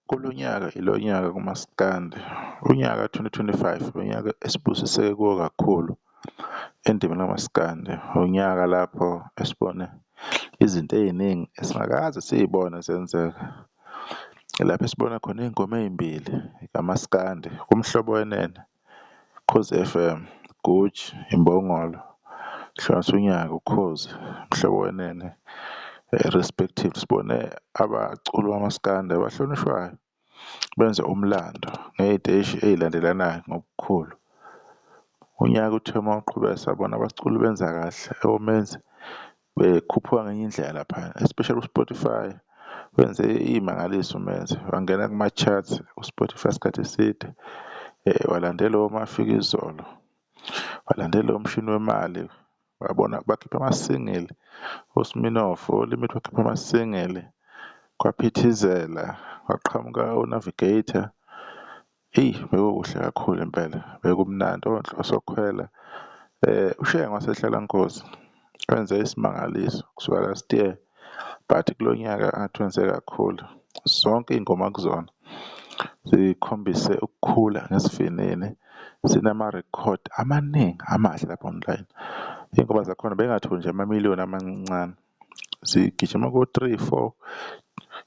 Kulo nyaka ilo nyaka kumaskandi, unyaka 2025 unyaka esibusiseke kuwo kakhulu endimeni kamaskandi. Unyaka lapho esibone izinto ey'ningi esingakaze siy'bone zenzeka. Lapho esibona khona iy'ngoma ey'mbili kamaskandi kumhlobo wenene, Ukhozi FM, Gucci, Imbongolo, Hlanganisa unyaka, Ukhozi, Mhlobo wenene, respective. Sibone abaculi bamaskandi abahlonishwayo benze umlando ngey'teshi ey'landelanayo ngokukhulu. Unyaka uthe uma uqhubeka sabona abaculi benza kahle, omenzi bekhuphuka ngenye indlela laphana, especially uSpotify wenze iy'mangaliso umenzi, wangena kuma-charts uSpotify isikhathi eside. Walandela oMafika Izolo, walandela oMshini Wemali, wabona bakhipha ama-single, oSminoff, oLimit bakhipha ama-single, kwaphithizela, kwaqhamuka oNavigator. Eyi, bekukuhle kakhulu impela, bekumnandi oNhloso Khwela. UShenge wasehlala Nkosi wenze isimangaliso kusuka last year, but kulo nyaka ngathi wenze kakhulu. Zonke iy'ngoma kuzona zikhombise ukukhula ngesivinini, zinamarekhodi amaningi amahle lapha online. Iy'ngoma zakhona bengatholi nje amamiliyoni amancane, zigijima ko-3, 4,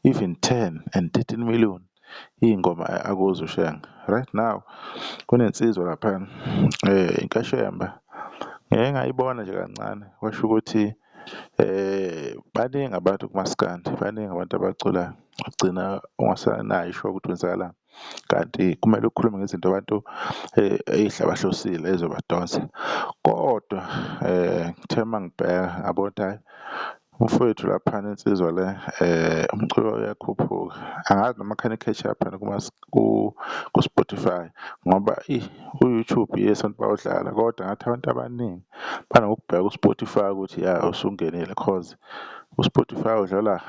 even 10 and 13 million iy'ngoma akuzo uShenge. Right now kunensizwa laphana, inkashemba ngeke ngayibona nje kancane, kwasho ukuthi baningi abantu kumaskandi, baningi abantu abaculayo, ugcina ungasanayo isho ukuthi wenzakalani, kanti kumele ukhulume ngezinto abantu ey'hlabahlosile ey'zobadonsa. Kodwa ngithe uma ngibheka ngabona ukuthi hhayi, umfowethu laphana insizwa le umculo uyakhuphuka. Angazi noma khane i-catch up ku-Spotify ngoba u-YouTube yes abantu bawudlala, kodwa ngathi abantu abaningi banokubheka u-Spotify ukuthi ya usungenile, cause u-Spotify udlala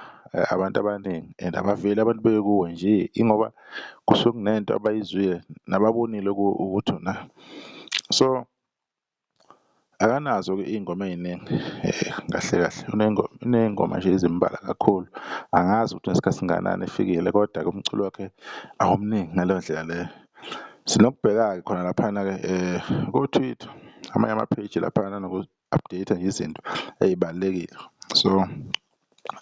abantu abaningi and abaveli abantu beke kuwe nje, ingoba kusuke kunento abayizwile nababonile ukuthi una. So akanazo-ke iy'ngoma ey'ningi kahle kahle, uney'ngoma nje ezimbalwa kakhulu. Angazi ukuthi unesikhathi esingakanani efikile, kodwa-ke umculo wakhe awumningi ngaleyo ndlela leyo. Sinokubheka-ke khona laphana-ke ko-Twitter, amanye ama-page laphana anoku-update-a nje izinto ey'balulekile. So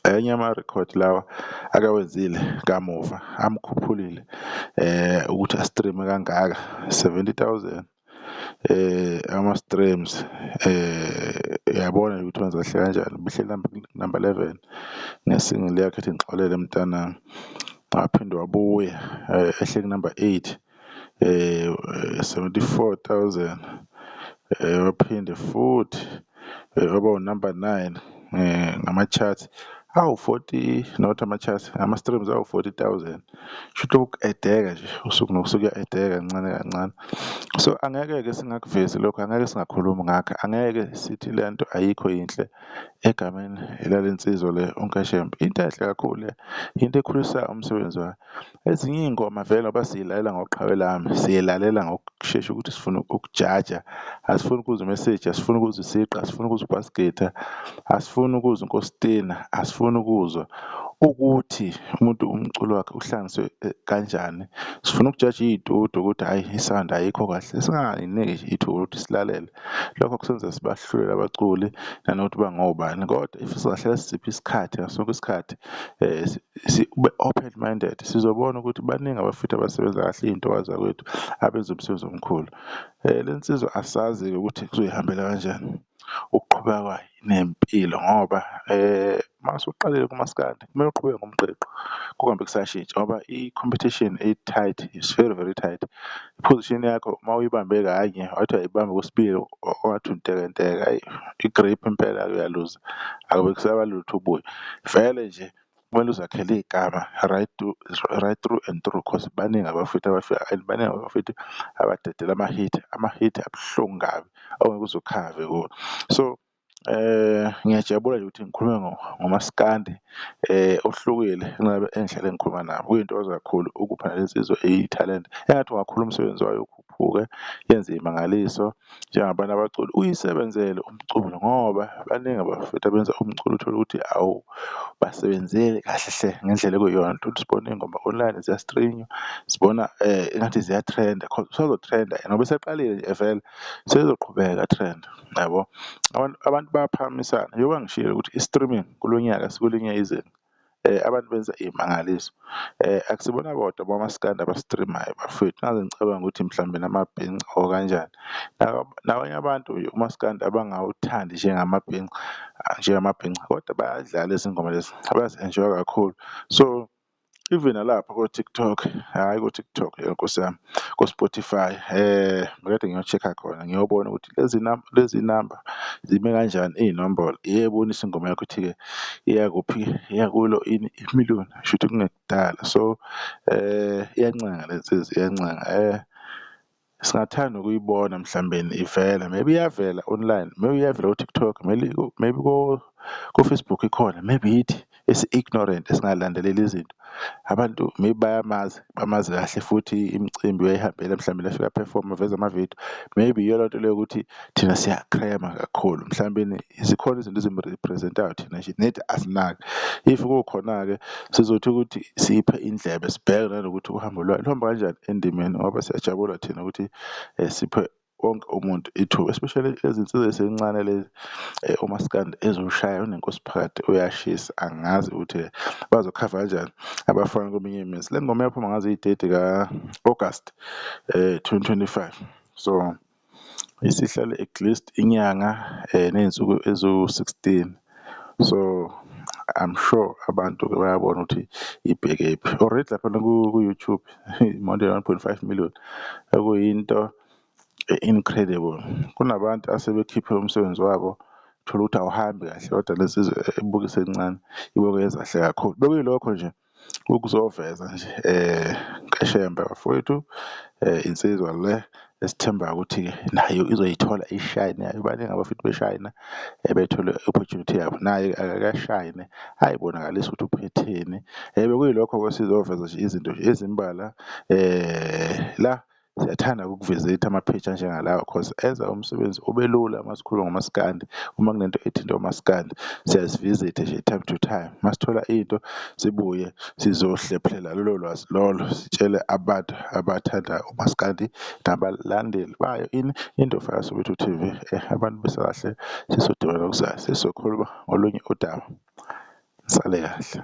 enye yamarekhodi lawa akawenzile kamuva amkhuphulile ukuthi a-stream-e kangaka, 70,000 ama-streams. Uyabona nje ukuthi wenza kahle kanjani, ubehleli number 11 ngesingle yakhe ethi Ngixolele Mntanami. Waphinde wabuya ehle ku-number 8, 74,000. Waphinde futhi waba u-number 9 ngama-charts awu-40, not ama-charts, ama-streams awu-40,000. Shuthi uku-edeka nje usuku nosuku uya-edeka kancane kancane. So angeke-ke singakuvezi lokho, angeke singakhulumi ngakho, angeke sithi le nto ayikho yinhle egameni lale nsizwa le uNkashembe. Into enhle kakhulu le, into ekhulisayo umsebenzi wayo. Ezinye iy'ngoma vele ngoba siyilalela ngokuqhawelana, siyilalela ngokushesha ukuthi sifuna ukujaja, asifuni ukuzwa imeseji, asifuni ukuzwa isigqa, asifuni ukuzwa ubhasiketa, asifuni ukuzwa unkostina, asifuni ukuzwa ukuthi umuntu umculo wakhe uhlanganiswe kanjani. Sifuna ukujaja iy'tudio ukuthi hhayi i-sound ayikho kahle, singay'niki ithuba ukuthi silalele. Lokho kusenza sibahlulela abaculi nanokuthi bangobani, kodwa if singahlala sizipha isikhathi ngaso sonke isikhathi ube open minded, sizobona ukuthi baningi abafowethu abasebenza kahle iy'ntokazi zakwethu abenza umsebenzi omkhulu. Le nsizwa asazi-ke ukuthi kuzoyihambela kanjani ukuqhubeka kwayo nempilo ngoba mase uqalile kumaskandi kumele uqhubeke ngomqiqo, kungabe kusashintsha ngoba i-competition i-tight, is very very tight. I-position yakho uma uyibambe kanye wathi uyayibamba kwesibili wathi untekenteke, hhayi i-grip impela-ke uyaluza, akube kusaba lutho ubuye. Vele nje kumele uzakhele igama right through and through cause baningi abafowethu abafika and baningi abafowethu abadedela ama-hit abuhlungu kabi ongeke uze ukhave kuwo. So ngiyajabula nje ukuthi ngikhulume ngomaskandi ohlukile kunalaba engihlale ngikhuluma nabo. Kuyintokozo kakhulu ukupha nale nsizwa ithalente engathi ungakhula umsebenzi wayo ukhuphuke, yenze iy'mangaliso njengabantu abaculi, uyisebenzele umculo ngoba baningi abafowethu abenza umculo uthole ukuthi basebenzele kahle hle ngendlela ekuyiyona. Uthole sibona iy'ngoma online ziya-stream-nywa, sibona engathi ziyatrenda zisazotrenda ngoba eseqalile nje vele seyizoqhubeka trend yabo. Abantu bayaphakamisana njengoba ngishilo ukuthi i-streaming kulo nyaka sikulinye izinga. Abantu benza iy'mangaliso. Akusibona bodwa bamaskandi aba-stream-ayo bafowethu, ngaze ngicabanga ukuthi mhlambe namabhinca or kanjani. Nabanye abantu umaskandi abangawuthandi njengamabhinca kodwa bayadlala lezi ngoma lezi, bayazi-enjoy-a kakhulu. So even nalapha ko-TikTok, hhayi ko-TikTok Nkosi yami, ko-Spotify bekade ngiyo-check-a khona ngiyobona ukuthi lezi namba zime kanjani iy'nombolo, iyayibonisa ingoma yakho ukuthi-ke iya kuphi, iya kulo ini imiliyoni, shuthi kungekudala. So iyancenga le nsizwa iyancenga. Singathanda ukuyibona mhlambeni ivela, maybe iyavela online, maybe iyavela ku-TikTok, maybe ko-Facebook ikhona, maybe yithi esi-ignorant esingalandeleli izinto. Abantu maybe bamazi kahle futhi imicimbi uyayihambela mhlawumbe afika a-perform aveze amavidiyo, maybe iyo lonto leyo ukuthi thina siyakrema kakhulu mhlawumbeni zikhona izinto ezimrepresent-ayo thina nje nethi asinaki. If kukhona-ke sizothi ukuthi siphe indlebe sibheke nanokuthi uhambo lwayo luhamba kanjani endimeni ngoba siyajabula thina ukuthi siphe wonke umuntu ithuba, especially lezinsizwa ey'sencane lezi. Umaskandi ezowushaya unenkosi phakathi uyashisa, angazi ukuthi bazokhava kanjani abafana kweminye imizi. Le ngoma yaphuma ngazo iy'teti ka-August 2025, so isihlale at least inyanga ney'nsuku eziwu-16. So I'm sure abantu-ke bayabona ukuthi ibhekephi. Already laphana ku-YouTube more than 1.5 million, okuyinto incredible. Kunabantu asebekhiphe umsebenzi wabo, thola ukuthi awuhambi kahle kodwa le nsizwa ebuka isencane ibukeka yenza kahle kakhulu. Bekuyilokho nje ukuzoveza nje Kashembe bafowethu, insizwa le esithembayo ukuthi-ke nayo izoyithola ishayine yayo. Baningi abafowethu beshayina bethole i-opportunity yabo, naye akashayine ay'bonakalise ukuthi uphetheni. Bekuyilokho-ke sizoveza nje izinto nje ezimbalwa la siyathanda ukukuvisit ama-page anjengalawa cause enza umsebenzi ube lula uma sikhuluma ngomaskandi. Uma kunento ethinta umaskandi siyazivizitha nje time to time, masithola into sibuye sizohlephelela lolo lwazi lolo, sitshele abantu abathanda umaskandi nabalandeli bayo Indlovu Soweto TV. Abantu bese kahle sisodibana ngokuzayo sizokhuluma ngolunye udaba. Nisale kahle.